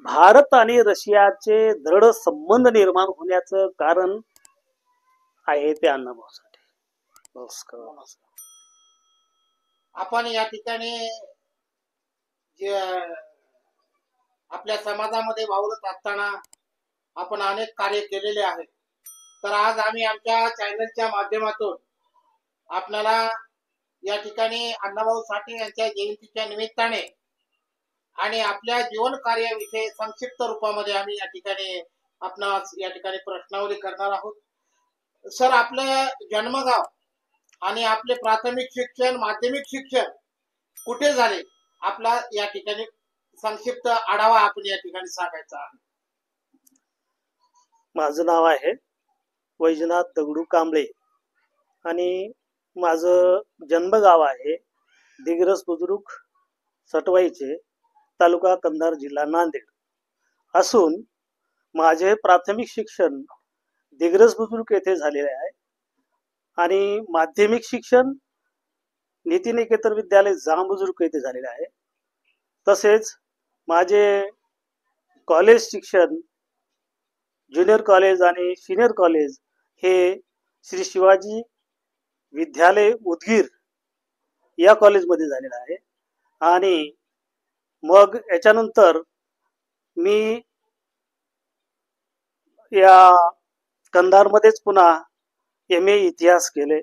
भारत आणि रशियाचे दृढ संबंध निर्माण होण्याचं कारण आहे ते अण्णाभाऊसाठी. नमस्कार. आपण या ठिकाणी जे आपल्या समाजामध्ये वावरत असताना आपण अनेक कार्य केलेले आहेत. तर आज आम्ही आमच्या चॅनलच्या माध्यमातून आपल्याला या ठिकाणी अण्णाभाऊ साठे यांच्या जयंतीच्या निमित्ताने आणि आपल्या जीवन कार्याविषयी संक्षिप्त रूपामध्ये आम्ही या ठिकाणी आपणास या ठिकाणी प्रश्नावली करणार आहोत. सर, आपलं जन्मगाव आणि आपले प्राथमिक शिक्षण, माध्यमिक शिक्षण कुठे झाले, आपला या ठिकाणी संक्षिप्त आढावा आपण या ठिकाणी सांगायचा आहे. माझं नाव आहे वैजनाथ दगडू कांबळे आणि माझं जन्मगाव आहे दिग्रस बुद्रुक सटवाईचे, तालुका कंधार, जिल्हा नांदेड असून माझे प्राथमिक शिक्षण दिग्रस बुद्रुक येथे झालेले आहे आणि माध्यमिक शिक्षण नीतिनिकेतन विद्यालय जाम बुद्रुक येथे झालेले आहे. तसेच माझे कॉलेज शिक्षण ज्युनियर कॉलेज आणि सिनियर कॉलेज हे श्री शिवाजी विद्यालय उदगीर या कॉलेजमध्ये झालेलं आहे. आणि मग याच्यानंतर मी या कंधारमध्येच पुन्हा MA इतिहास केले.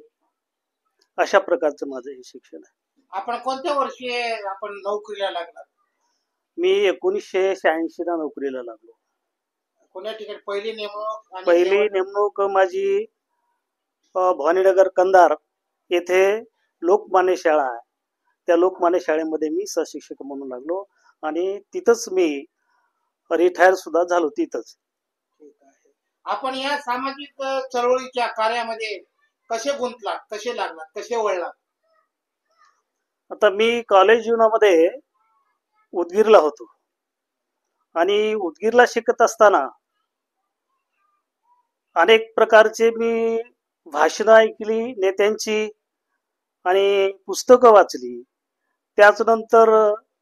अशा प्रकारचं माझं हे शिक्षण आहे. आपण कोणत्या वर्षी आपण नोकरीला लागला? मी 1986 ला नोकरीला लागलो. कोणत्या ठिकाणी पहिली नेमणूक? पहिली नेमणूक माझी भवानीनगर कंधार येथे लोकमान्य शाळा आहे, त्या लोकमान्य शाळेमध्ये मी सहशिक्षक म्हणून लागलो आणि तिथंच मी रिटायर सुद्धा झालो तिथंच. आपण या सामाजिक चळवळीच्या कार्यामध्ये कसे गुंतलात, कसे लागलात, कसे वळलात? आता मी कॉलेज जीवनामध्ये उदगीरला होतो आणि उदगीरला शिकत असताना अनेक प्रकारचे मी भाषणं ऐकली नेत्यांची आणि पुस्तकं वाचली. त्याचनंतर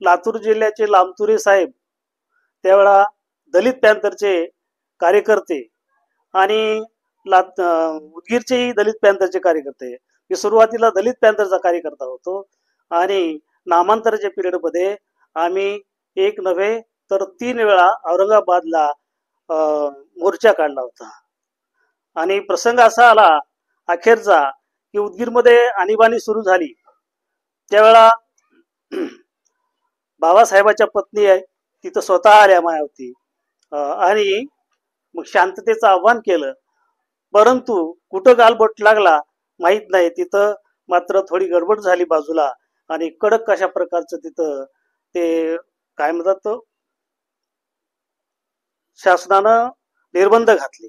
लातूर जिल्ह्याचे लामतुरे साहेब, त्यावेळा दलित पॅंथरचे कार्यकर्ते आणि उदगीरचेही दलित पॅंथरचे कार्यकर्ते. मी सुरुवातीला दलित पॅंथरचा कार्यकर्ता होतो आणि नामांतराच्या पिरियडमध्ये आम्ही एक नव्हे तर 3 वेळा औरंगाबादला मोर्चा काढला होता. आणि प्रसंग असा आला अखेरचा की उदगीरमध्ये आणीबाणी सुरू झाली त्यावेळा बाबासाहेबाच्या पत्नी आहे तिथं स्वतः आल्या मायावती आणि मग शांततेचं आव्हान केलं. परंतु कुठं गालबोट लागला माहित नाही. तिथं मात्र थोडी गडबड झाली बाजूला आणि कडक अशा प्रकारचं तिथं ते काय म्हणतात शासनानं निर्बंध घातले.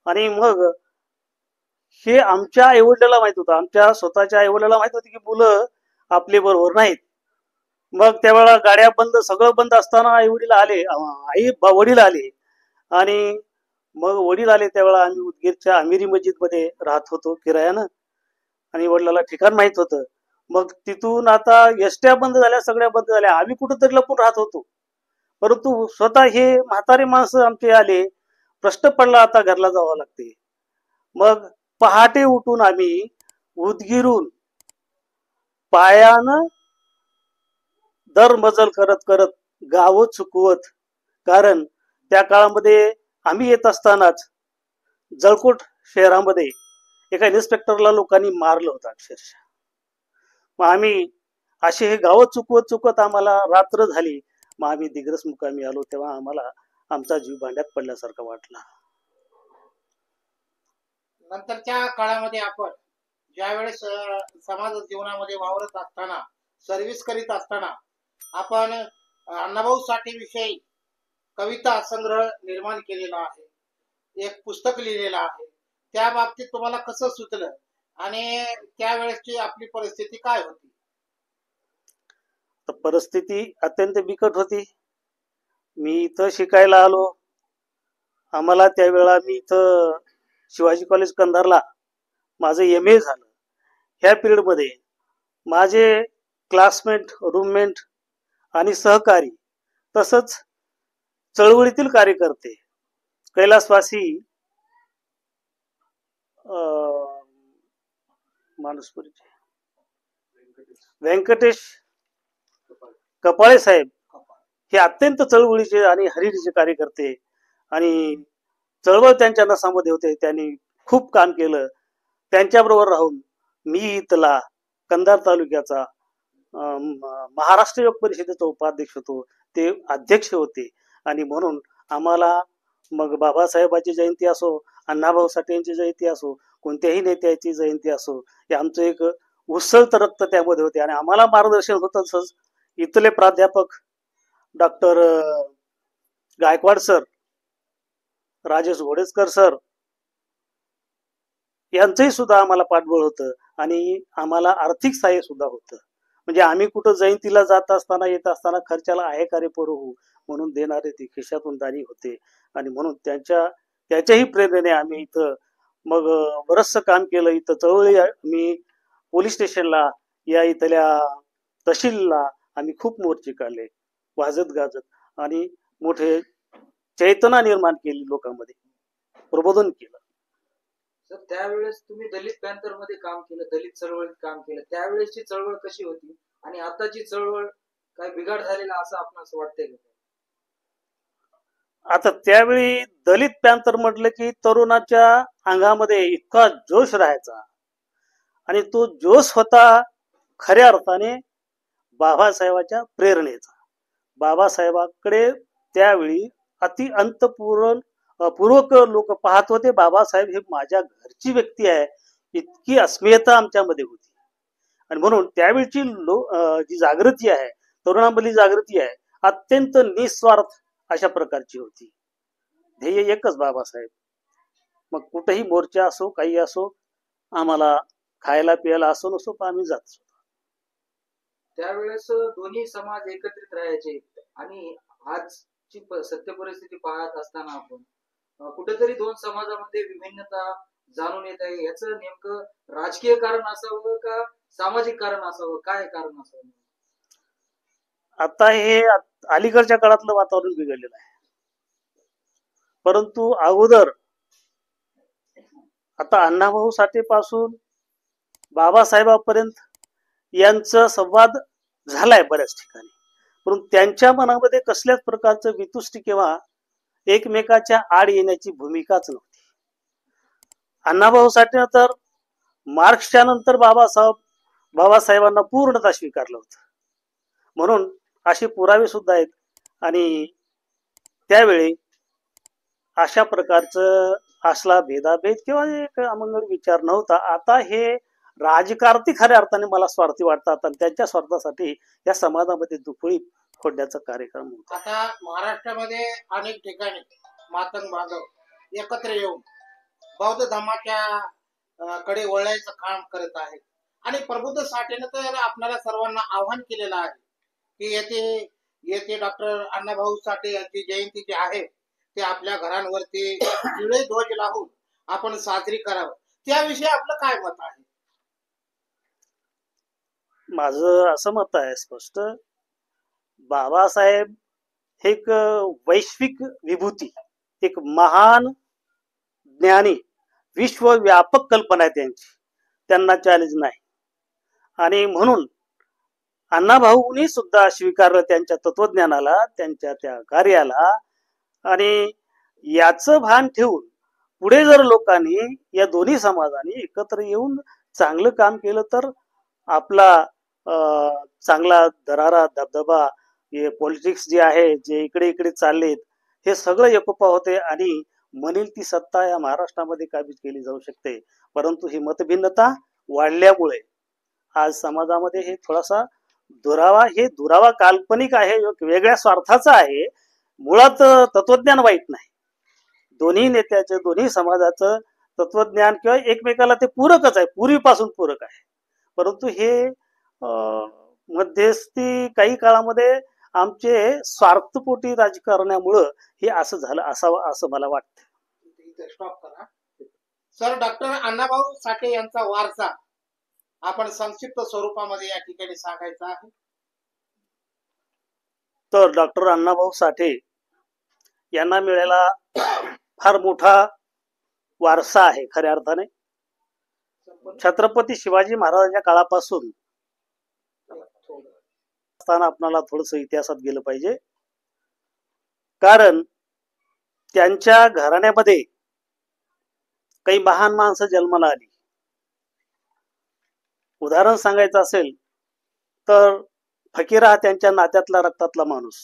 आणि मग हे आमच्या आईवडिलाला माहित होतं, आमच्या स्वतःच्या आईवडिलाला माहित होती की मुलं आपले बरोबर नाहीत. मग त्यावेळेला गाड्या बंद, सगळं बंद असताना आईवडील आले, वडील आले आणि मग वडील आले त्यावेळेला आम्ही उदगीरच्या अमिरी मस्जिदमध्ये राहत होतो किरायानं आणि वडिलाला ठिकाण माहित होतं. मग तिथून आता एसट्या बंद झाल्या, सगळ्या बंद झाल्या, आम्ही कुठंतरी लपून राहत होतो. परंतु स्वतः हे म्हातारे माणसं आमचे आले. प्रश्न पडला आता घरला जावं लागते. मग पहाटे उठून आम्ही उदगीरून पायानं दरमजल करत करत गाव चुकवत, कारण त्या काळामध्ये आम्ही येत असतानाच जळकोट शहरामध्ये एका इन्स्पेक्टरला लोकांनी मारलं होतं अक्षरशः. मग आम्ही असे हे गाव चुकवत चुकवत आम्हाला रात्र झाली. मग आम्ही दिग्रस मुकामी आलो तेव्हा आम्हाला आमचा जीव भांड्यात पडल्यासारखा वाटला. नंतरच्या काळामध्ये आपण ज्यावेळेस समाज जीवनामध्ये वावरत असताना, सर्व्हिस करीत असताना आपण अण्णाभाऊ साठे विषयी कविता संग्रह निर्माण केलेला आहे, एक पुस्तक लिहिलेलं आहे. त्या बाबतीत तुम्हाला कसं सुचलं आणि त्यावेळेसची आपली परिस्थिती काय होती? परिस्थिती अत्यंत बिकट होती. मी इथं शिकायला आलो. आम्हाला त्यावेळेला मी इथं शिवाजी कॉलेज कंधारला माझं MA झालं. ह्या पिरियडमध्ये माझे क्लासमेट, रूममेट आणि सहकारी तसंच चळवळीतील कार्यकर्ते कैलासवासी मानसपुरीचे व्यंकटेश कपाळे साहेब हे अत्यंत चळवळीचे आणि हरिरीचे कार्यकर्ते आणि चळवळ त्यांच्या नसामध्ये होते. त्यांनी खूप काम केलं. त्यांच्याबरोबर राहून मी इथला कंधार तालुक्याचा महाराष्ट्र योग परिषदेचा उपाध्यक्ष होतो, ते अध्यक्ष होते. आणि म्हणून आम्हाला मग बाबासाहेबांची जयंती असो, अण्णाभाऊ साठे यांची जयंती असो, कोणत्याही नेत्याची जयंती असो, हे आमचं एक उत्सव रक्त त्यामध्ये होते. आणि आम्हाला मार्गदर्शन होतं तसंच इथले प्राध्यापक doctor Gaikwad sir, Rajesh Ghodekar sir यांचंही सुद्धा आम्हाला पाठबळ होतं आणि आम्हाला आर्थिक सहाय्य सुद्धा होतं. म्हणजे आम्ही कुठं जयंतीला जात असताना येत असताना खर्चाला आहे कार्य पुरवू म्हणून देणारे ते खिशातून दानी होते. आणि म्हणून त्याच्याही प्रेरणेने आम्ही इथं मग बरचसं काम केलं. इथं चळवळी मी पोलीस स्टेशनला या इथल्या तहसीलला आम्ही खूप मोर्चे काढले वाजत गाजत आणि मोठे चैतना निर्माण केली, लोकांमध्ये प्रबोधन केलं. तर त्यावेळेस तुम्ही दलित पॅन्थर मध्ये काम केलं, दलित चळवळीत काम केलं. त्यावेळेसची चळवळ कशी होती आणि आताची चळवळ काय बिघाड झालेला असं आपण असं वाटतंय का? आता त्यावेळी दलित पॅन्थर म्हटलं की तरुणाच्या अंगामध्ये इतका जोश राहायचा आणि तो जोश होता खऱ्या अर्थाने बाबासाहेबांच्या प्रेरणेचा. बाबासाहेबांकडे त्यावेळी अति अंतपूर्वक लोक पाहत होते. बाबासाहेब हे माझ्या घरची व्यक्ती आहे, इतकी अस्मियता आमच्यामध्ये होती. आणि म्हणून त्यावेळची जी जागृती आहे, तरुणांमधली जागृती आहे, अत्यंत निस्वार्थ अशा प्रकारची होती. ध्येय एकच बाबासाहेब. मग कुठेही मोर्चा असो, काही असो, आम्हाला खायला प्यायला असो नसो, पण आम्ही जात. त्यावेळेस दोन्ही समाज एकत्रित राहायचे आणि आजची सत्य परिस्थिती पाहत असताना आपण कुठेतरी दोन समाजामध्ये विभिन्नता जाणून येत आहे. याचं नेमकं राजकीय कारण असावं का सामाजिक कारण असावं, काय कारण असावं? आता हे अलीकडच्या काळातलं वातावरण बिघडलेलं आहे. परंतु अगोदर आता अण्णाभाऊ साठे पासून बाबासाहेबांपर्यंत यांचा संवाद झालाय बऱ्याच ठिकाणी, परंतु त्यांच्या मनामध्ये कसल्याच प्रकारचं वितुष्टी किंवा एकमेकाच्या आड येण्याची भूमिकाच नव्हती. अण्णाभाऊ साठे तर मार्क्सच्या नंतर बाबासाहेबांना पूर्णतः स्वीकारलं होतं. म्हणून असे पुरावे सुद्धा आहेत. आणि त्यावेळी अशा प्रकारचं असला भेदाभेद किंवा एक अमंगल विचार नव्हता. आता हे राजकारती खऱ्या अर्थाने मला स्वार्थी वाटतात आणि त्यांच्या स्वार्थासाठी या समाजामध्ये दुफळी फोडण्याचा कार्यक्रम होता. आता महाराष्ट्रामध्ये अनेक ठिकाणी मातंग बांधव एकत्र येऊन बौद्ध धर्माच्या कडे वळायचं काम करत आहेत. आणि प्रबुद्ध साठेनं तर आपल्याला सर्वांना आव्हान केलेलं आहे की येथे डॉक्टर अण्णाभाऊ साठे यांची जयंती जी आहे ते आपल्या घरांवरती निळे ध्वज लावून आपण साजरी करावं. त्याविषयी आपलं काय मत आहे? माझं असं मत आहे स्पष्ट, बाबासाहेब हे एक वैश्विक विभूती, एक महान ज्ञानी, विश्वव्यापक कल्पना आहे त्यांची, त्यांना चॅलेंज नाही. आणि म्हणून अण्णाभाऊंनी सुद्धा स्वीकारलं त्यांच्या तत्वज्ञानाला, त्यांच्या त्या कार्याला. आणि याचं भान ठेवून पुढे जर लोकांनी या दोन्ही समाजाने एकत्र येऊन चांगलं काम केलं तर आपला चांगला दरारा दबदबा, हे पॉलिटिक्स जे आहे, जे इकडे इकडे चाललेत, हे सगळं एकोपा होते आणि म्हणेल ती सत्ता या महाराष्ट्रामध्ये काबीज केली जाऊ शकते. परंतु ही मतभिन्नता वाढल्यामुळे आज समाजामध्ये हे थोडासा दुरावा काल्पनिक आहे, वेगळ्या स्वार्थाचा आहे. मुळात तत्वज्ञान वाईट नाही. दोन्ही नेत्याचं, दोन्ही समाजाचं तत्वज्ञान किंवा एकमेकाला ते पूरकच आहे, पूर्वीपासून पूरक आहे. परंतु हे मध्यस्थी काही काळामध्ये आमचे स्वार्थपोटी राजकारणामुळं हे असं झालं असावं असं मला वाटतं. स्टॉप करा सर. डॉक्टर अण्णाभाऊ साठे यांचा वारसा आपण संक्षिप्त स्वरूपामध्ये या ठिकाणी सांगायचा आहे. तर डॉक्टर अण्णाभाऊ साठे यांना मिळालेला फार मोठा वारसा आहे खऱ्या अर्थाने. छत्रपती शिवाजी महाराजांच्या काळापासून असताना आपल्याला थोडस इतिहासात गेलं पाहिजे, कारण त्यांच्या घराण्यामध्ये काही महान माणसं जन्माला आली. उदाहरण सांगायचं असेल तर फकीरा हा त्यांच्या नात्यातला रक्तातला माणूस.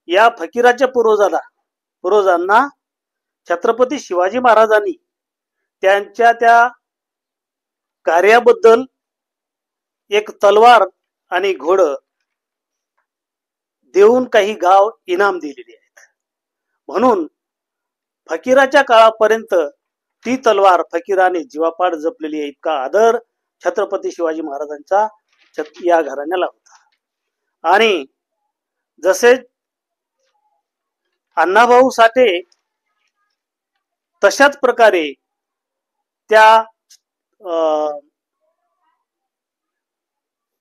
या फकीराच्या पूर्वजांना छत्रपती शिवाजी महाराजांनी त्यांच्या त्या कार्याबद्दल एक तलवार आणि घोडं देऊन काही गाव इनाम दिलेली आहेत. म्हणून फकीराच्या काळापर्यंत ती तलवार फकीराने जीवापाड जपलेली आहे. इतका आदर छत्रपती शिवाजी महाराजांचा या घराण्याला होता. आणि जसे अण्णाभाऊ साठे तशाच प्रकारे त्या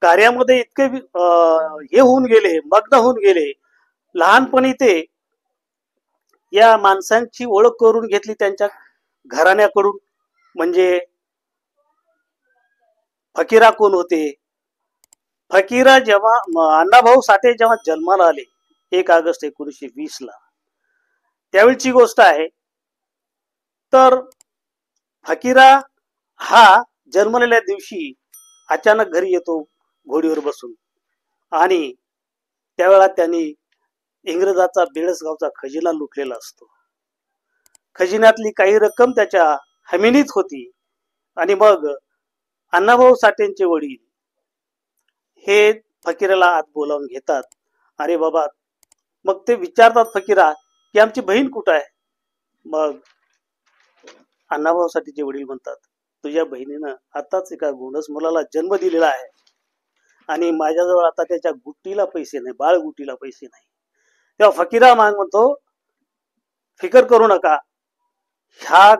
कार्यामध्ये इतके हे होऊन गेले, मग्न होऊन गेले. लहानपणी ते या माणसांची ओळख करून घेतली त्यांच्या घराण्याकडून. म्हणजे फकीरा कोण होते. फकीरा जेव्हा अण्णाभाऊ साठे जेव्हा जन्माला आले 1 ऑगस्ट 1920 ला, त्यावेळची गोष्ट आहे. तर फकीरा हा जन्मलेल्या दिवशी अचानक घरी येतो घोडीवर बसून, आणि त्यावेळा त्यांनी इंग्रजाचा बेळसगावचा खजिना लुटलेला असतो. खजिन्यातली काही रक्कम त्याच्या हमिनीत होती. आणि मग अण्णाभाऊ साठेंचे वडील हे फकीराला आत बोलावून घेतात. अरे बाबा, मग ते विचारतात फकीरा की आमची बहीण कुठं आहे. मग अण्णाभाऊ साठेंचे वडील म्हणतात, तुझ्या बहिणीनं आताच एका गोंडस मुलाला जन्म दिलेला आहे आणि माझ्याजवळ आता त्याच्या गुट्टीला पैसे नाही, बाळ गुट्टीला पैसे नाही. तेव्हा फकीरा म्हणतो, फिकर करू नका, ह्या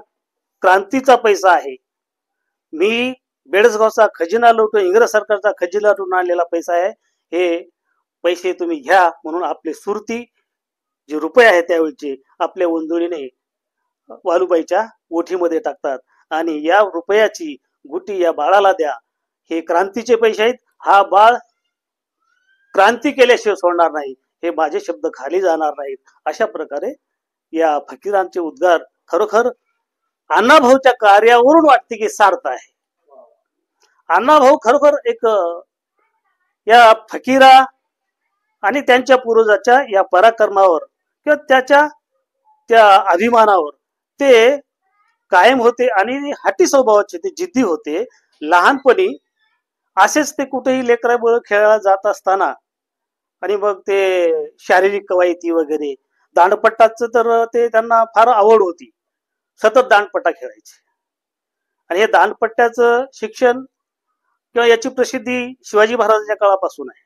क्रांतीचा पैसा आहे. मी बेळसगावचा खजिना लुटून, इंग्रज सरकारचा खजिना लुटून आणलेला पैसा आहे. हे पैसे तुम्ही घ्या. म्हणून आपले सुरती जे रुपये आहेत त्यावेळचे आपल्या वंदुळीने वालुबाईच्या ओठीमध्ये टाकतात आणि या रुपयाची गुटी या बाळाला द्या. हे क्रांतीचे पैसे आहेत. हा बाळ क्रांती केल्याशिवाय सोडणार नाही. हे माझे शब्द खाली जाणार नाहीत. अशा प्रकारे या फकीरांचे उद्गार खरोखर अण्णाभाऊच्या कार्यावरून वाटते की सार्थ आहे. अण्णाभाऊ खरोखर एक या फकीरा आणि त्यांच्या पूर्वजाच्या या पराक्रमावर किंवा त्याच्या त्या अभिमानावर ते कायम होते आणि हट्टी स्वभावाचे ते जिद्दी होते. लहानपणी असेच ते कुठेही लेकराबळ खेळायला जात असताना आणि मग ते शारीरिक कवायती वगैरे, दांडपट्टाचं तर ते त्यांना फार आवड होती. सतत दांडपट्टा खेळायचे. आणि हे दांडपट्ट्याचं शिक्षण किंवा याची प्रसिद्धी शिवाजी महाराजांच्या काळापासून आहे.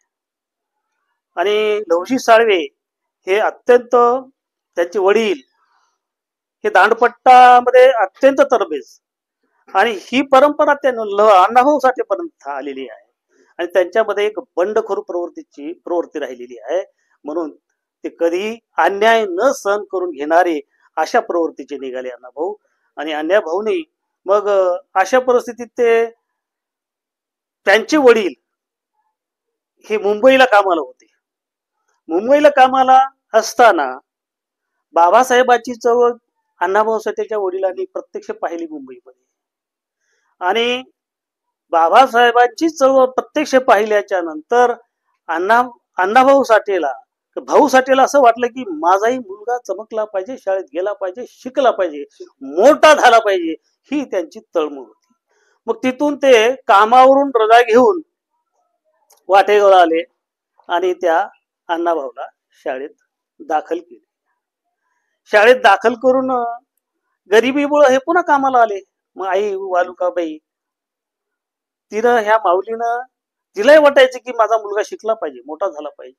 आणि लवजी साळवे हे अत्यंत, त्यांचे वडील हे दांडपट्टामध्ये अत्यंत तरबेज, आणि ही परंपरा अण्णाभाऊ साठेपर्यंत आलेली आहे. आणि त्यांच्यामध्ये एक बंडखोर प्रवृत्ती राहिलेली आहे. म्हणून ते कधीही अन्याय न सहन करून घेणारे अशा प्रवृत्तीचे निघाले अण्णाभाऊ. आणि अण्णाभाऊनी मग अशा परिस्थितीत ते त्यांचे वडील हे मुंबईला कामाला होते. मुंबईला कामाला असताना बाबासाहेबांची चळवळ अण्णाभाऊ साठेच्या वडिलांनी प्रत्यक्ष पाहिली मुंबईमध्ये. आणि बाबासाहेबांची चळवळ प्रत्यक्ष पाहिल्याच्या नंतर अण्णाभाऊ साठेला, भाऊ साठेला असं वाटलं की माझाही मुलगा चमकला पाहिजे, शाळेत गेला पाहिजे, शिकला पाहिजे, मोठा झाला पाहिजे, ही त्यांची तळमळ होती. मग तिथून ते कामावरून रजा घेऊन वाटेगावला आले आणि त्या अण्णाभाऊला शाळेत दाखल केले. शाळेत दाखल करून गरिबीमुळे हे पुन्हा कामाला आले. मग आई वालुकाबाई, तिनं ह्या माऊलीनं तिलाही वाटायचं की माझा मुलगा शिकला पाहिजे, मोठा झाला पाहिजे.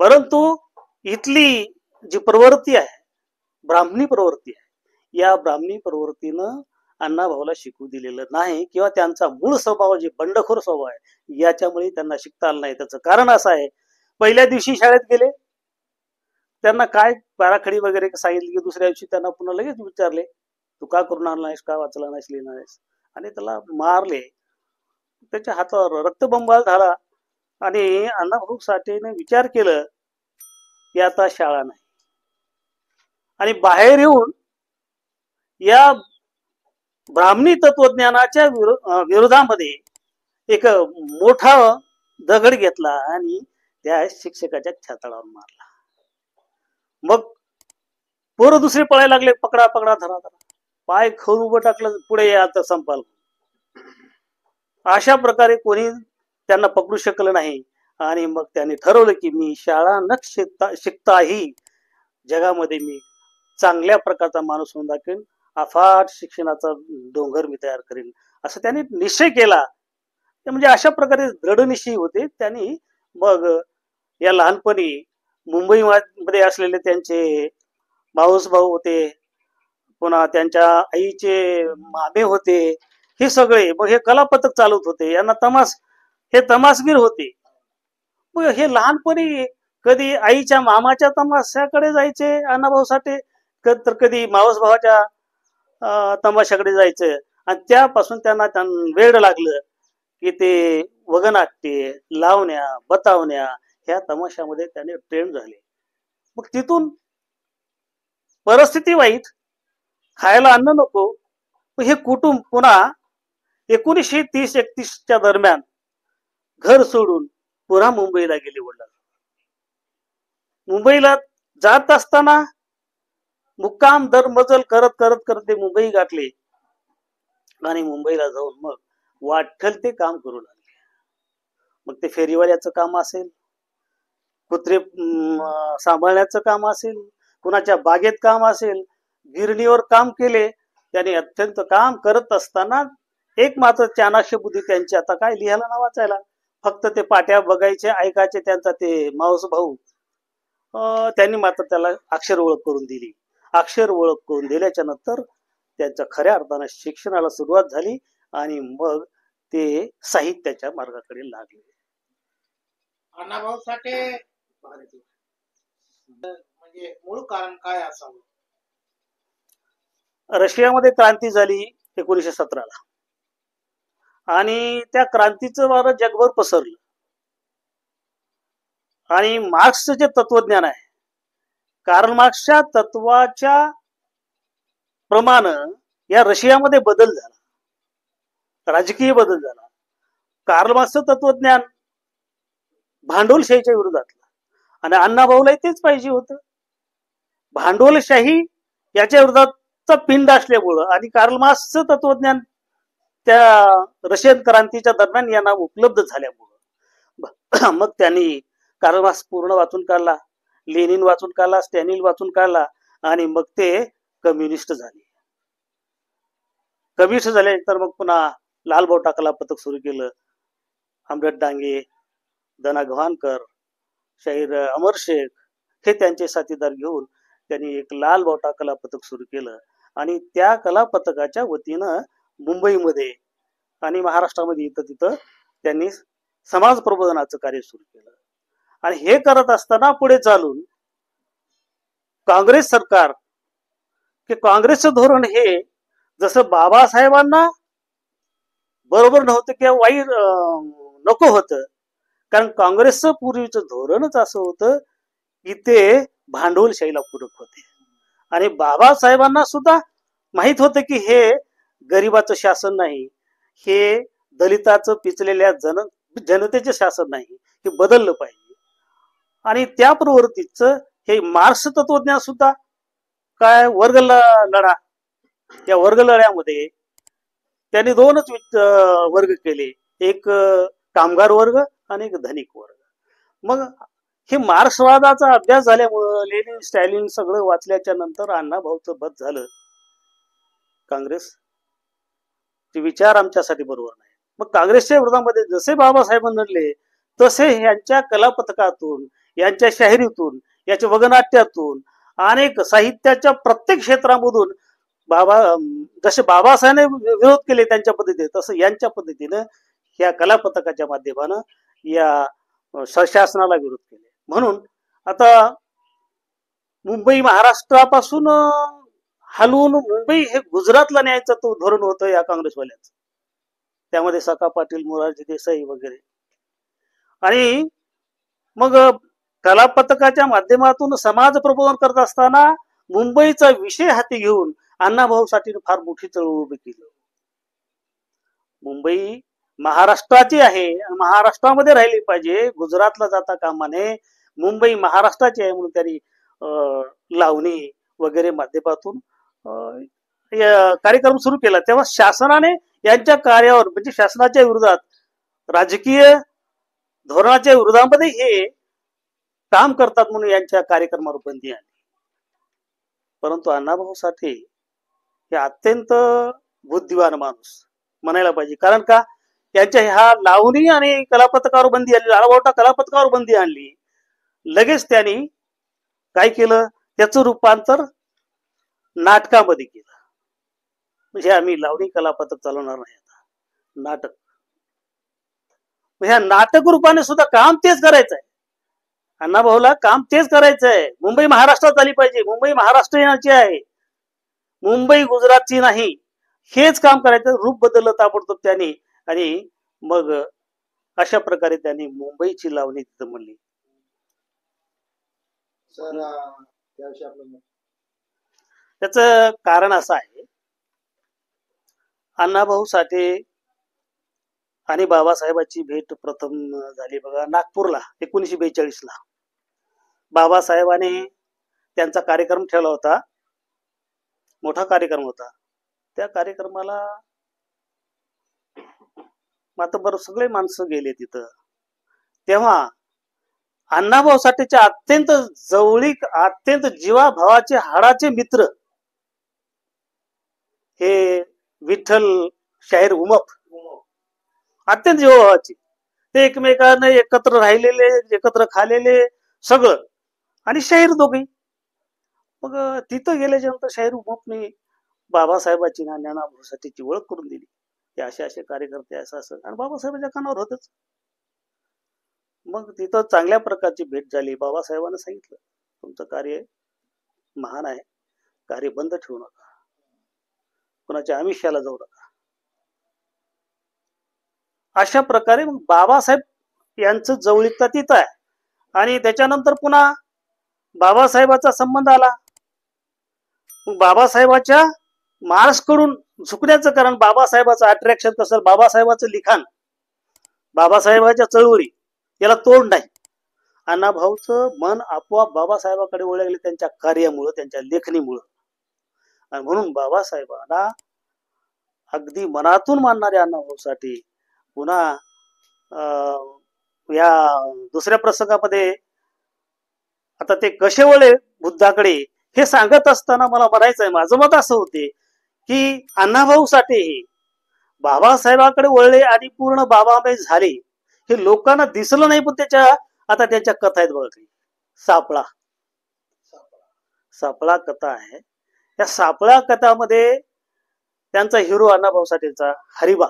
परंतु इथली जी प्रवृत्ती आहे, ब्राह्मणी प्रवृत्ती आहे, या ब्राह्मणी प्रवृत्तीनं अण्णाभाऊला शिकू दिलेलं नाही, किंवा त्यांचा मूळ स्वभाव जे बंडखोर स्वभाव आहे याच्यामुळे त्यांना शिकता आलं नाही. त्याचं कारण असं आहे, पहिल्या दिवशी शाळेत गेले, त्यांना काय बाराखडी वगैरे सांगितली की दुसऱ्या दिवशी त्यांना पुन्हा लगेच विचारले, तू का करून आणला नाहीस, का वाचला नाहीस, लिहिणार नाहीस, आणि त्याला मारले. त्याच्या हातावर रक्तबंबाळ झाला आणि अण्णाभाऊ साठेने विचार केलं की आता शाळा नाही, आणि बाहेर येऊन या ब्राह्मणी तत्वज्ञानाच्या विरोधामध्ये एक मोठा दगड घेतला आणि त्या शिक्षकाच्या छाताडावर मारला. मग पोरं दुसरे पळायला लागले, पकडा पकडा, धरा धरा, पाय खरून उभं टाकलं, पुढे या तर संपाल. अशा प्रकारे कोणी त्यांना पकडू शकलं नाही. आणि मग त्यांनी ठरवलं की मी शाळा न शिकताही जगामध्ये मी चांगल्या प्रकारचा माणूस होऊन दाखवेन, अफाट शिक्षणाचा डोंगर मी तयार करेन, असं त्यांनी निश्चय केला. म्हणजे अशा प्रकारे दृढनिश्चयी होते त्यांनी. मग या लहानपणी मुंबईमध्ये असलेले त्यांचे मावस भाऊ होते, पुन्हा त्यांच्या आईचे मामे होते, हे सगळे मग हे कलापथक चालवत होते. यांना हे तमासगीर होते. मग हे लहानपणी कधी आईच्या मामाच्या तमाशाकडे जायचे अण्णाभाऊ साठे, तर कधी मावस भावाच्या तमाशाकडे जायचं. आणि त्यापासून त्यांना वेड लागलं की ते वगनाट्ये, लावण्या, बतावण्या ह्या तमाशामध्ये त्याने ट्रेंड झाले. मग तिथून परिस्थिती वाईट, खायला अन्न नको, हे कुटुंब पुन्हा 1930-31 दरम्यान घर सोडून पुन्हा मुंबईला गेले. वडला मुंबईला जात असताना मुक्काम दरमजल करत करत करत ते मुंबई गाठले आणि मुंबईला जाऊन मग वाटेल ते काम करू लागले. मग ते फेरीवाल्याचं काम असेल, कुत्रे सांभाळण्याचं काम असेल, कुणाच्या बागेत काम असेल, गिरणीवर काम केले. त्याने अत्यंत काम करत असताना एक मात्र चाणाक्ष बुद्धी त्यांची, आता काय लिहायला ना वाचायला, फक्त ते पाट्या बघायचे, ऐकायचे. त्यांचा ते मावस भाऊ त्यांनी मात्र त्याला अक्षर ओळख करून दिली. अक्षर ओळख करून दिल्याच्या नंतर त्यांच्या खऱ्या अर्थानं शिक्षणाला सुरुवात झाली आणि मग ते साहित्याच्या मार्गाकडे लागले. अण्णाभाऊ साठे म्हणजे मूळ कारण काय असावं? रशियामध्ये क्रांती झाली 1917ला आणि त्या क्रांतीचं वारं जगभर पसरलं. आणि मार्क्सचं जे तत्वज्ञान आहे, कार्ल मार्क्सच्या तत्वाच्या प्रमाणे या रशियामध्ये बदल झाला, राजकीय बदल झाला. कार्ल मार्क्सचं तत्वज्ञान भांडवलशाहीच्या विरोधातलं, आणि अण्णाभाऊला तेच पाहिजे होतं. भांडवलशाही याच्या विरोधातचा पिंड असल्यामुळं आणि कार्ल मार्क्सचं तत्वज्ञान त्या रशियन क्रांतीच्या दरम्यान यांना उपलब्ध झाल्यामुळं मग त्यांनी कार्ल मार्क्स पूर्ण वाचून काढला, लेनिन वाचून काढला, स्टॅलिन वाचून काढला आणि मग ते कम्युनिस्ट झाले. कम्युनिस्ट झाले तर मग पुन्हा लालभाऊ टाकला पथक सुरू केलं. अमृत डांगे, दना गव्हाणकर, शाहीर अमर शेख हे त्यांचे साथीदार घेऊन त्यांनी एक लालभाऊ टाकला पथक सुरू केलं. आणि त्या कला पथकाच्या वतीनं मुंबईमध्ये आणि महाराष्ट्रामध्ये इथं तिथं त्यांनी समाज प्रबोधनाचं कार्य सुरू केलं. आणि हे करत असताना पुढे चालून काँग्रेस सरकार, की काँग्रेसचं धोरण हे जसं बाबासाहेबांना बरोबर नव्हतं किंवा वाईट नको होतं, कारण काँग्रेसचं पूर्वीचं धोरणच असं होतं की ते भांडवलशाहीला पूरक होते. आणि बाबासाहेबांना सुद्धा माहित होतं की हे गरिबाचं शासन नाही, हे दलिताचं पिचलेल्या जनतेचे शासन नाही, हे बदललं पाहिजे. आणि त्या प्रवृत्तीचं हे मार्क्स तत्वज्ञान सुद्धा काय वर्ग लढा, या वर्ग लढ्यामध्ये त्यांनी दोनच वर्ग केले, एक कामगार वर्ग आणि एक धनिक वर्ग. मग हे मार्क्सवादाचा अभ्यास झाल्यामुळं लेनिन स्टॅलिन सगळं वाचल्याच्या नंतर अण्णाभाऊचं बद झालं, काँग्रेस ते विचार आमच्यासाठी बरोबर नाही. मग काँग्रेसच्या विरोधामध्ये जसे बाबासाहेब लढले तसे यांच्या कलापथकातून, यांच्या शाहिरीतून, याच्या वगनाट्यातून, अनेक साहित्याच्या प्रत्येक क्षेत्रामधून जसे बाबासाहेबांनी विरोध केले त्यांच्या पद्धतीने, तसं यांच्या पद्धतीनं ह्या कलापथकाच्या माध्यमानं या शासनाला विरोध केले. म्हणून आता मुंबई महाराष्ट्रापासून हलवून मुंबई हे गुजरातला न्यायचं तो धोरण होतं या काँग्रेसवाल्याचं. त्यामध्ये सखा पाटील, मोरारजी देसाई वगैरे. आणि मग कला पथकाच्या माध्यमातून समाज प्रबोधन करत असताना मुंबईचा विषय हाती घेऊन अण्णाभाऊ साठेने फार मोठी चळवळ उभी केली. मुंबई महाराष्ट्राची आहे, महाराष्ट्रामध्ये राहिली पाहिजे, गुजरातला जाता कामा नये. मुंबई महाराष्ट्राची आहे म्हणून त्यांनी लावणी वगैरे माध्यमातून कार्यक्रम सुरू केला. तेव्हा शासनाने यांच्या कार्यावर म्हणजे शासनाच्या विरोधात, राजकीय धोरणाच्या विरोधामध्ये हे काम करतात म्हणून यांच्या कार्यक्रमावर बंदी आणली. परंतु अण्णाभाऊ साठे हे अत्यंत बुद्धिवान माणूस म्हणायला पाहिजे. कारण का, त्यांच्या ह्या लावणी आणि कलापथकावर बंदी आणली, लाडाबावटा कलापथकावर बंदी आणली. लगेच त्यांनी काय केलं, त्याचं रूपांतर नाटकामध्ये केलं. म्हणजे आम्ही लावणी कलापथक चालवणार नाही, आता नाटक. ह्या नाटक रूपाने सुद्धा काम तेच करायचं आहे. अण्णाभाऊला काम तेच करायचं आहे. मुंबई महाराष्ट्रात आली पाहिजे, मुंबई महाराष्ट्रीयनाची आहे, मुंबई गुजरातची नाही, हेच काम करायचं. रूप बदललं ताबडतोब त्यांनी. आणि मग अशा प्रकारे त्यांनी मुंबईची लावणी तिथं म्हणली. सर त्याविषयी आपलं त्याच कारण असं आहे, अण्णाभाऊ साठे आणि बाबासाहेबांची भेट प्रथम झाली बघा नागपूरला 1942 ला. बाबासाहेबांनी त्यांचा कार्यक्रम ठेवला होता, मोठा कार्यक्रम होता. त्या कार्यक्रमाला मात्र सगळे माणसं गेले तिथं. तेव्हा अण्णाभाऊ साठेचे अत्यंत जवळीक, अत्यंत जीवाभावाचे, हाडाचे मित्र हे विठ्ठल शाहीर उमप, अत्यंत जीवाभावाचे. ते एकमेकांना एकत्र राहिलेले, एकत्र खालेले सगळं, आणि शाहीर दोघे. मग तिथं गेल्याच्या नंतर शाहीर उमपने बाबासाहेबांची आणि अण्णाभाऊ साठेची ओळख करून दिली. ते असे असे कार्यकर्ते असं असं, आणि बाबासाहेबांच्या कानावर होतच. मग तिथं चांगल्या प्रकारची भेट झाली. बाबासाहेबांना सांगितलं, तुमचं कार्य महान आहे, कार्य बंद ठेवू नका, कुणाच्या आमिषाला जाऊ नका. अशा प्रकारे मग बाबासाहेब यांचं जवळीकता तिथं आहे. आणि त्याच्यानंतर पुन्हा बाबासाहेबाचा संबंध आला. मग बाबासाहेबाच्या माणसकडून झुकण्याचं कारण, बाबासाहेबाचं अट्रॅक्शन कसं, बाबासाहेबाचं लिखाण, बाबासाहेबाच्या चळवळी याला तोड नाही. अण्णाभाऊचं मन आपोआप बाबासाहेबाकडे वळले त्यांच्या कार्यामुळं, त्यांच्या लेखणीमुळं. आणि म्हणून बाबासाहेबांना अगदी मनातून मानणारे अण्णाभाऊ साठे पुन्हा या दुसऱ्या प्रसंगामध्ये आता ते कसे वळले बुद्धाकडे हे सांगत असताना मला म्हणायचंय, माझं मत असं होते की अण्णाभाऊ साठे हे बाबासाहेबाकडे वळले आणि पूर्ण बाबामय झाले हे लोकांना दिसलं नाही. पण आता त्यांच्या कथा आहेत बघा, काही सापळा सापळा कथा आहे. त्या सापळा कथामध्ये त्यांचा हिरो अण्णाभाऊ साठेचा हरिबा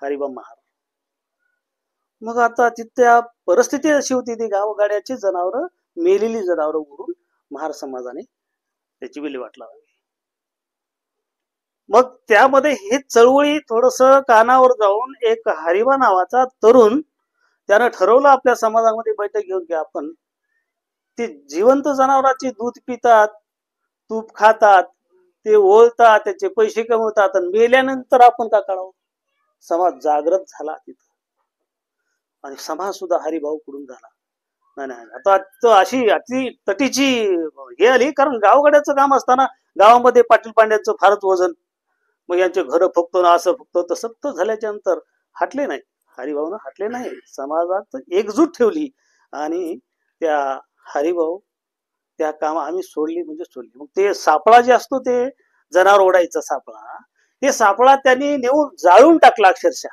महार. मग आता तिथल्या परिस्थिती अशी होती, ती गावगाड्याची जनावरं, मेलेली जनावरं उडून महार समाजाने त्याची विल्हेवाट लावली. मग त्यामध्ये हे चळवळी थोडस कानावर जाऊन एक हरिबा नावाचा तरुण त्यानं ठरवलं आपल्या समाजामध्ये बैठक घेऊन की आपण ते जिवंत जनावरांचे दूध पितात, तूप खातात, ते ओळतात, त्याचे पैसे कमवतात, आणि मेल्यानंतर आपण का करावं. समाज जागृत झाला तिथं, आणि समाज सुद्धा हरिभाऊ कडून झाला. नाही आता तो अशी अति तटीची हे आली, कारण गावगाड्याचं काम असताना गावामध्ये पाटील पांड्यांचं फारच वजन, मग यांचे घर फुकतो ना, असं फुकतो तसं फुकतो. झाल्याच्या नंतर हटले नाही, हरिभाऊनं हटले नाही, समाजात एकजूट ठेवली. आणि त्या हरिभाऊ त्या काम आम्ही सोडली म्हणजे सोडली. मग ते सापळा जे असतो, ते जनावर ओढायचा सापळा, ते सापळा त्यांनी नेऊन जाळून टाकला अक्षरशः,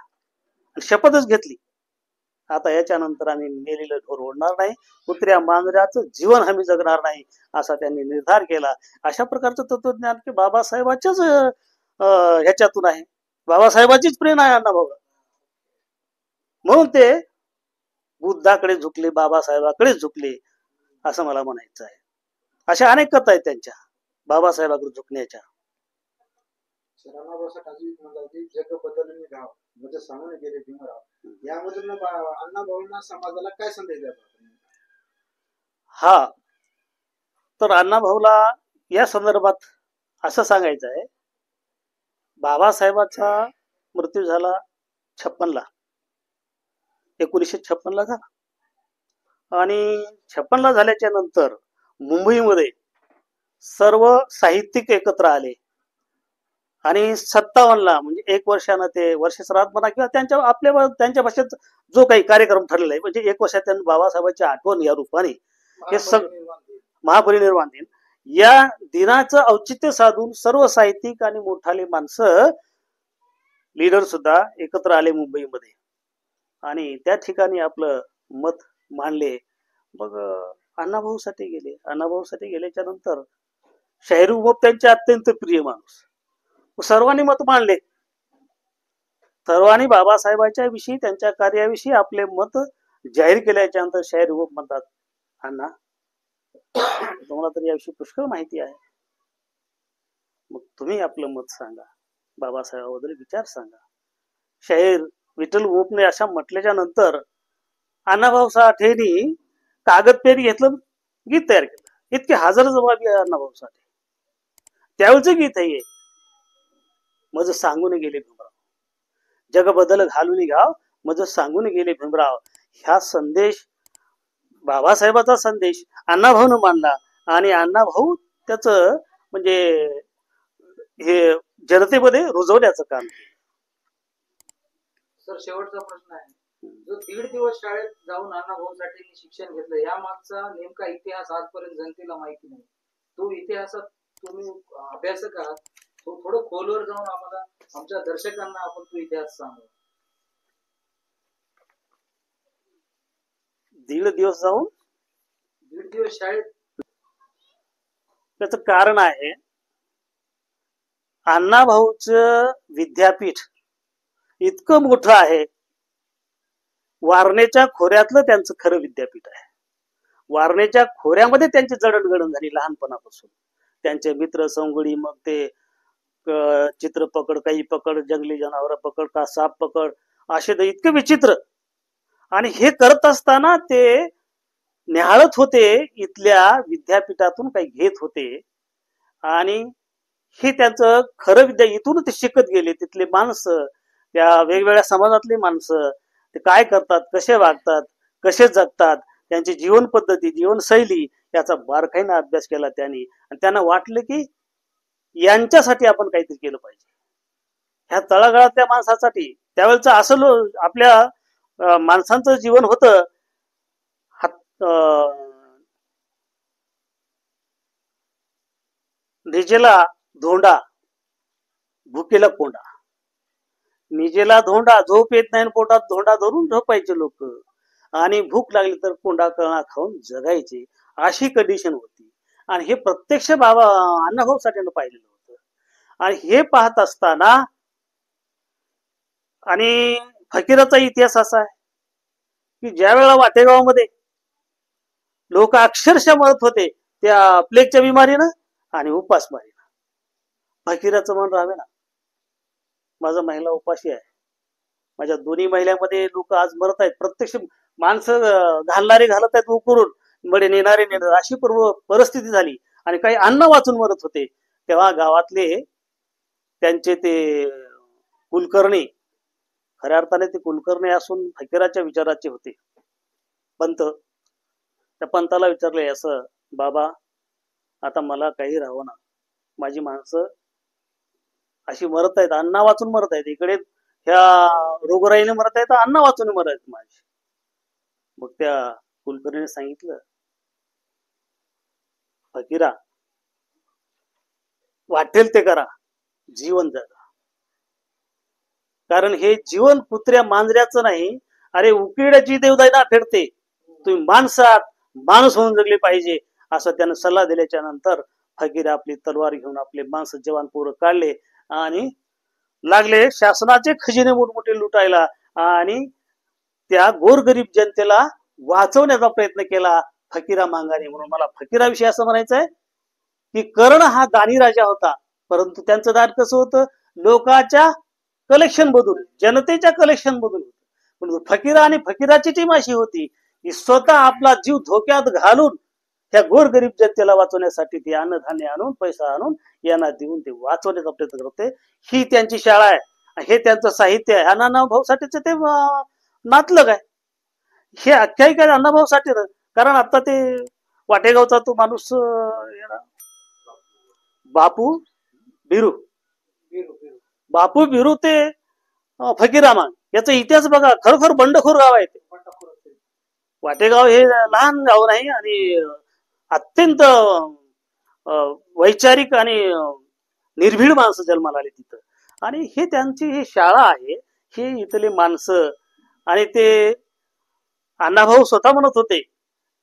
शपथच घेतली, आता याच्यानंतर आम्ही मेलेलं ढोर ओढणार नाही, कुत्र्या मांजऱ्याचं जीवन आम्ही जगणार नाही, असा त्यांनी निर्धार केला. अशा प्रकारचं तत्वज्ञान की बाबासाहेबाच्याच ह्याच्यातून आहे, बाबासाहेबाचीच प्रेरणा आहे अण्णाभाऊ. म्हणून ते बुद्धाकडे झुकले, बाबासाहेबाकडे झुकले, असं मला म्हणायचं आहे. अशा अनेक कथा आहेत त्यांच्या बाबासाहेबांकडे झुकण्याच्या. राणाभाऊसाठी अजून एक म्हणलं होती, जग बदलून गाव म्हणजे सांगून गेले भीमराव. यामधून अण्णाभाऊंना समाजाला काय संदेश द्यावा? हा, तर अण्णाभाऊला या संदर्भात असं सांगायचं आहे, बाबासाहेबांचा मृत्यू झाला 56ला, 1956ला झाला. आणि 56ला झाल्याच्या नंतर मुंबईमध्ये सर्व साहित्यिक एकत्र आले आणि 57ला म्हणजे 1 वर्षानं ते वर्षश्राद्ध म्हणा किंवा त्यांच्या भाषेत जो काही कार्यक्रम ठरलेला आहे, म्हणजे 1 वर्षात त्यांनी बाबासाहेबांची आठवण या रूपाने हे महापरिनिर्वाण दिन या दिनाचं औचित्य साधून सर्व साहित्यिक आणि मोठाले माणसं लीडर सुद्धा एकत्र आले मुंबईमध्ये आणि त्या ठिकाणी आपलं मत मांडले. मग अण्णाभाऊसाठी गेले. अण्णाभाऊसाठी गेल्याच्या नंतर शाहीर उमप त्यांचे अत्यंत प्रिय माणूस. सर्वांनी मत मांडले. सर्वांनी बाबासाहेबांच्या विषयी त्यांच्या कार्याविषयी आपले मत जाहीर केल्याच्या नंतर शाहीर उमप म्हणतात, अण्णा तुम्हाला तर याविषयी पुष्कळ माहिती आहे, मग तुम्ही आपलं मत सांगा, बाबासाहेबांबद्दल विचार सांगा. शाहीर विठ्ठल उमपने अशा म्हटल्याच्या नंतर अण्णाभाऊ साठेंनी कागद पेन घेतलं, गीत तयार केलं. इतके हजर जबाबी आहे अण्णाभाऊ साठे. त्यावेळचं गीत आहे, मज सांगून गेले भीमराव, जग बदल घालून गाव मज सांगून गेले भीमराव. ह्या संदेश बाबासाहेबाचा संदेश अण्णाभाऊनं मांडला आणि अण्णाभाऊ त्याच म्हणजे हे जनतेमध्ये रुजवण्याचं काम केलं. सर, शेवटचा प्रश्न आहे, जो 1.5 दिवस शाळेत जाऊन अण्णाभाऊसाठी शिक्षण घेतलं, या मागचा नेमका इतिहास आजपर्यंत जनतेला माहिती नाही. तो इतिहासात तुम्ही अभ्यासक आहात, तो थोडं खोलवर जाऊन आम्हाला, आमच्या दर्शकांना आपण तो इतिहास सांगा. 1.5 दिवस जाऊन 1.5 दिवस शाळेत, त्याचं कारण आहे, अण्णाभाऊचं विद्यापीठ इतकं मोठं आहे, वारणेच्या खोऱ्यातलं त्यांचं खरं विद्यापीठ आहे. वारणेच्या खोऱ्यामध्ये त्यांची जडणघडण झाली लहानपणापासून. त्यांचे मित्र संगडी, मग ते चित्र पकड, काही पकड, जंगली जनावर पकड, का साप पकड, असे तर इतके विचित्र. आणि हे करत असताना ते निहाळत होते, इथल्या विद्यापीठातून काही घेत होते आणि हे त्यांचं खरं विद्या, इथून ते शिकत गेले. तिथले माणसं, त्या वेगवेगळ्या समाजातली माणसं, ते काय करतात, कसे वागतात, कसे जगतात, त्यांची जीवन पद्धती, जीवनशैली याचा बारकाईने अभ्यास केला त्यांनी. आणि त्यांना वाटलं की यांच्यासाठी आपण काहीतरी केलं पाहिजे, ह्या तळागाळातल्या माणसासाठी. त्यावेळेचं असं आपल्या माणसांचं जीवन होतं, निजेला धोंडा, भुकेला कोंडा. निजेला धोंडा, झोप येत नाही पोटात धोंडा धरून झोपायचे लोक, आणि भूक लागली तर कोंडा कळा खाऊन जगायचे, अशी कंडिशन होती. आणि हे प्रत्यक्ष बाबा अण्णाभाऊ साठेंनी पाहिलेलं होतं. आणि हे पाहत असताना, आणि फकीराचा इतिहास असा आहे की ज्या वेळेला वाटेगावामध्ये लोक अक्षरशः मरत होते त्या प्लेगच्या बिमारीनं आणि उपासमारीनं, फकीराचं मन राहावे ना, माझा महिला उपाशी आहे, माझ्या दोन्ही महिन्यामध्ये लोक आज मरत आहेत, प्रत्यक्ष माणसं घालणारे घालत आहेत उकरून, बडे नेणारे नेणार, अशी परिस्थिती झाली. आणि काही अन्न वाचून मरत होते. तेव्हा गावातले त्यांचे ते कुलकर्णी, खऱ्या अर्थाने ते कुलकर्णी असून फकीराच्या विचाराचे होते, पंत. त्या पंताला विचारले असं, बाबा आता मला काही राहावं ना, माझी माणसं अशी मरत आहेत, अन्न वाचून मरत आहेत, इकडे ह्या रोगराईने मरत आहेत, अन्न वाचून मरत आहेत माझी. मग त्या कुलकर्णीने सांगितलं, फकीरा वाटेल ते करा, जीवन जगा. कारण हे जीवन कुत्र्या मांजऱ्याचं नाही, अरे उकिड्याची देवदायना फेडते, तुम्ही माणसात माणूस होऊन जगले पाहिजे, असं त्यानं सल्ला दिल्याच्या नंतर फकीर आपली तलवार घेऊन आपले माणसं जवान पोरं काढले आणि लागले शासनाचे खजिने मोठमोठे लुटायला आणि त्या गोरगरीब जनतेला वाचवण्याचा प्रयत्न केला. फकीरा मांगाने. म्हणून मला फकीराविषयी असं म्हणायचं आहे की कर्ण हा दानी राजा होता, परंतु त्यांचं दान कसं होतं, लोकांच्या कलेक्शन मधून, जनतेच्या कलेक्शन मधून. पण फकीरा आणि फकीराची टीम अशी होती की स्वतः आपला जीव धोक्यात घालून त्या गोरगरीब जनतेला वाचवण्यासाठी ते अन्नधान्य आणून, पैसा आणून यांना देऊन ते वाचवण्याचा प्रयत्न करते. ही त्यांची शाळा आहे, हे त्यांचं साहित्य आहे. अण्णाभाऊ साठेचं ते नातलग आहे. हे आख्यायिका आहे अण्णाभाऊ साठे. कारण आता ते वाटेगावचा तो माणूस बापू बिरू, बापू बिरू ते फकीरामान याचा इतिहास बघा. खरोखर बंडखोर गाव आहे ते. वाटेगाव हे लहान गाव नाही आणि अत्यंत वैचारिक आणि निर्भीड माणसं जन्माला आली तिथं. आणि हे त्यांची ही शाळा आहे. हे इथले माणसं. आणि ते अण्णाभाऊ स्वतः म्हणत होते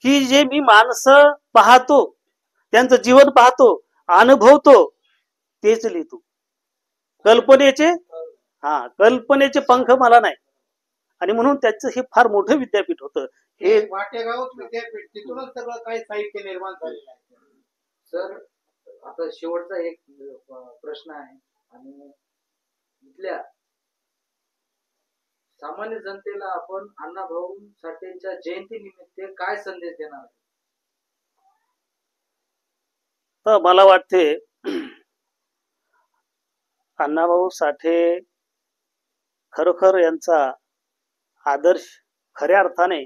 की जे मी माणसं पाहतो, त्यांचं जीवन पाहतो, अनुभवतो, तेच लिहितो. कल्पनेचे पंख मला नाही. आणि म्हणून त्याचं हे फार मोठं विद्यापीठ होतं. हे वाटेगाव विद्यापीठ, तिथूनच सगळं काही साहित्य निर्माण झालेलं आहे. सर, आता शेवटचा एक प्रश्न आहे, आणि इथल्या सामान्य जनतेला आपण अण्णाभाऊ साठेंच्या जयंती निमित्त काय संदेश देणार आहे? तर मला वाटते अण्णाभाऊ साठे खरोखर यांचा आदर्श खऱ्या अर्थाने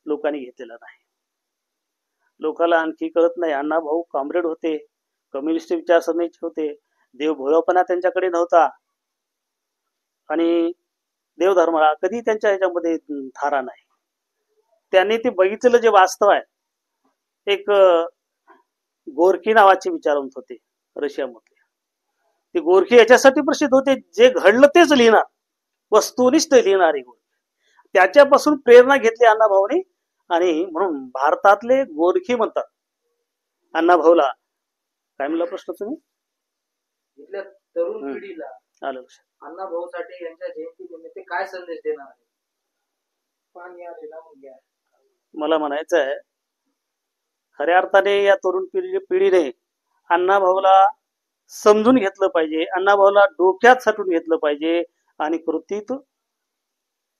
लोकांनी घेतलेला नाही. लोकांना आणखी कळत नाही. अण्णाभाऊ कॉम्रेड होते, कम्युनिस्ट विचारसरणीचे होते. देवभोळेपणा त्यांच्याकडे नव्हता आणि देवधर्माला कधी त्यांच्या ह्याच्यामध्ये थारा नाही. त्यांनी ते बघितलेलं जे वास्तव आहे. एक गोरकी नावाचे विचारवंत होते रशियामधले. ते गोरकी याच्यासाठी प्रसिद्ध होते, जे घडलं तेच लिहिणार, वस्तुनिष्ठ लिहिणारे गोरकी. त्याच्यापासून प्रेरणा घेतली अण्णाभाऊनी. आणि म्हणून भारतातले गोरखी म्हणतात अण्णाभाऊला. काय म्हणला प्रश्न तुम्ही? इथल्या तरुण पिढीला आलं लक्षात. अण्णाभाऊ साठे यांच्या जयंती निमित्त काय संदेश देणार आहे? मला म्हणायचं आहे, खऱ्या अर्थाने या तरुण पिढीने अण्णाभाऊला समजून घेतलं पाहिजे, अण्णाभाऊला डोक्यात साठवून घेतलं पाहिजे आणि कृतीत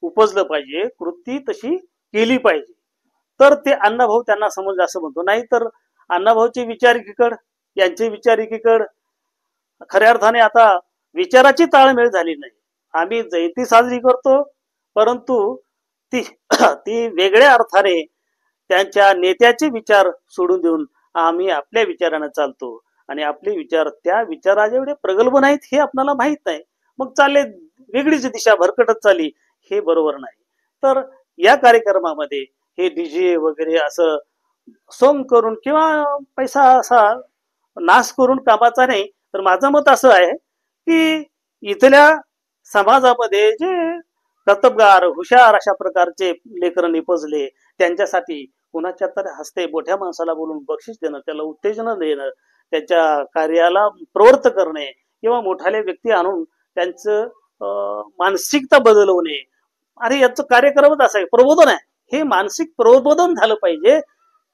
उपजलं पाहिजे. कृती तशी केली पाहिजे, तर ते अण्णाभाऊ त्यांना समजलं असं म्हणतो. नाही तर अण्णाभाऊचे विचार एकीकड, यांचे विचार एकीकड. खऱ्या अर्थाने आता विचाराची ताळमेळ झाली नाही. आम्ही जयंती साजरी करतो, परंतु ती वेगळ्या अर्थाने त्यांच्या नेत्याचे विचार सोडून देऊन आम्ही आपल्या विचाराने चालतो. आणि आपले विचार त्या विचाराच्या एवढे प्रगल्भ नाहीत हे आपल्याला माहित नाही. मग चालले वेगळीच दिशा भरकटत चालली, हे बरोबर नाही. तर या कार्यक्रमामध्ये हे डीजे वगैरे असं सोंग करून किंवा पैसा असा नाश करून कामाचा नाही. तर माझं मत असं आहे की इथल्या समाजामध्ये जे कर्तबगार, हुशार अशा प्रकारचे लेकरं निपजले, त्यांच्यासाठी कुणाच्या तर हस्ते मोठ्या माणसाला बोलून बक्षीस देणं, त्याला उत्तेजन देणं, त्याच्या कार्याला प्रवृत्त करणे किंवा मोठाले व्यक्ती आणून त्यांचं मानसिकता बदलवणे. अरे याचं कार्यक्रमच असं आहे, प्रबोधन आहे. हे मानसिक प्रबोधन झालं पाहिजे,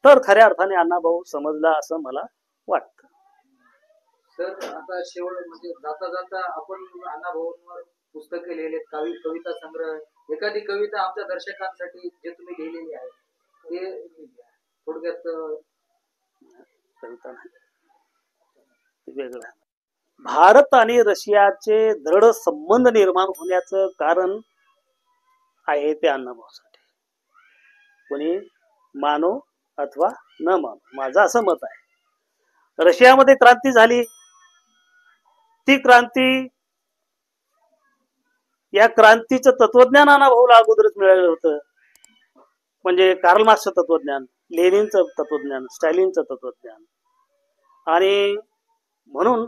तर खऱ्या अर्थाने अण्णाभाऊ समजला असं मला वाटतं. सर, आता शेवट म्हणजे जाता जाता आपण अण्णाभाऊंवर पुस्तके लिहिले, कविता संग्रह, एखादी कविता आमच्या दर्शकांसाठी जे तुम्ही लिहिलेली आहे ते थोडक्यात. कविता वेगळं. भारत आणि रशियाचे दृढ संबंध निर्माण होण्याचं कारण आहे ते अण्णाभाऊ साठे. कोणी मानो अथवा न मानो, माझं असं मत आहे. रशियामध्ये क्रांती झाली, ती क्रांती, या क्रांतीचं तत्वज्ञान अण्णाभाऊला अगोदरच मिळालेलं होतं. म्हणजे कार्ल मार्क्सचं तत्वज्ञान, लेनिनचं तत्वज्ञान, स्टॅलिनचं तत्वज्ञान. आणि म्हणून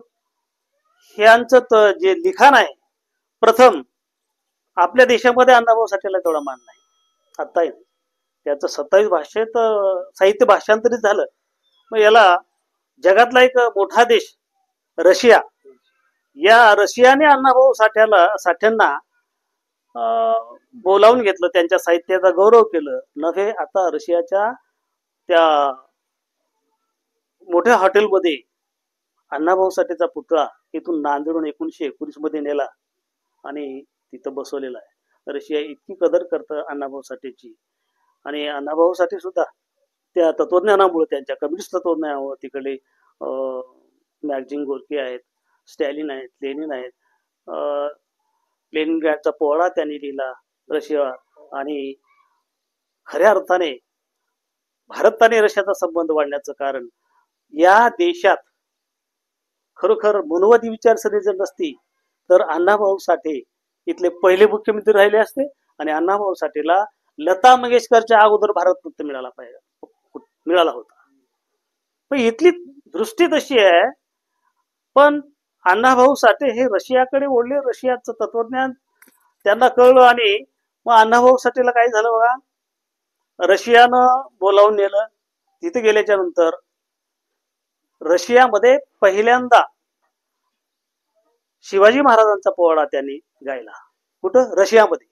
ह्यांचं जे लिखाण आहे, प्रथम आपल्या देशामध्ये अण्णाभाऊ साठेला तेवढा मान नाही, आताही नाही. त्याचं 27 भाषेत साहित्य भाषांतरित झालं. मग याला जगातला एक मोठा देश रशिया, या रशियाने अण्णाभाऊ साठ्यांना बोलावून घेतलं, त्यांच्या साहित्याचा गौरव केलं. नव्हे आता रशियाच्या त्या मोठ्या हॉटेलमध्ये अण्णाभाऊ साठेचा पुतळा इथून नांदेडून 1919 मध्ये नेला आणि तिथं बसवलेला आहे. रशिया इतकी कदर करतं अण्णाभाऊ साठेची. आणि अण्णाभाऊ साठे सुद्धा त्या तत्वज्ञानामुळे, त्यांच्या कम्युनिस्ट तत्वज्ञानामुळे तिकडे मॅक्झिम गोर्की आहेत, स्टॅलिन आहेत, लेनिन आहेत. लेनिनग्रॅडचा पोवाडा त्यांनी लिहिला रशिया. आणि खऱ्या अर्थाने भारत आणि रशियाचा संबंध वाढण्याचं कारण या देशात खरोखर मनोवादी विचारसरणी जर नसती तर अण्णाभाऊ साठे इथले पहिले मुख्यमंत्री राहिले असते आणि अण्णाभाऊ साठेला लता मंगेशकरच्या अगोदर भारतरत्न मिळाला होता. पण इथली दृष्टी तशी आहे. पण अण्णाभाऊ साठे हे रशियाकडे ओढले, रशियाचं तत्वज्ञान त्यांना कळलं आणि मग अण्णाभाऊ साठेला काय झालं बघा, रशियानं बोलावून नेलं. तिथे गेल्याच्या नंतर रशियामध्ये पहिल्यांदा शिवाजी महाराजांचा पोवाडा त्यांनी गायला. कुठं? रशियामध्ये.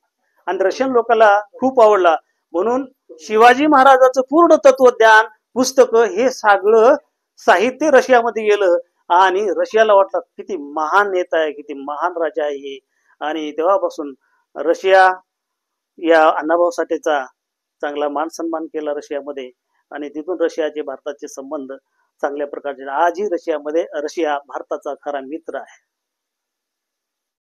आणि रशियन लोकांना खूप आवडला. म्हणून शिवाजी महाराजांचं पूर्ण तत्वज्ञान, पुस्तकं, हे सगळं साहित्य रशियामध्ये गेलं आणि रशियाला वाटलं किती महान नेता आहे, किती महान राजा आहे हे. आणि तेव्हापासून रशिया या अण्णाभाऊ साठेचा चांगला मान सन्मान केला रशियामध्ये. आणि तिथून रशियाचे भारताचे संबंध चांगल्या प्रकारचे. आजही रशिया भारताचा खरा मित्र आहे.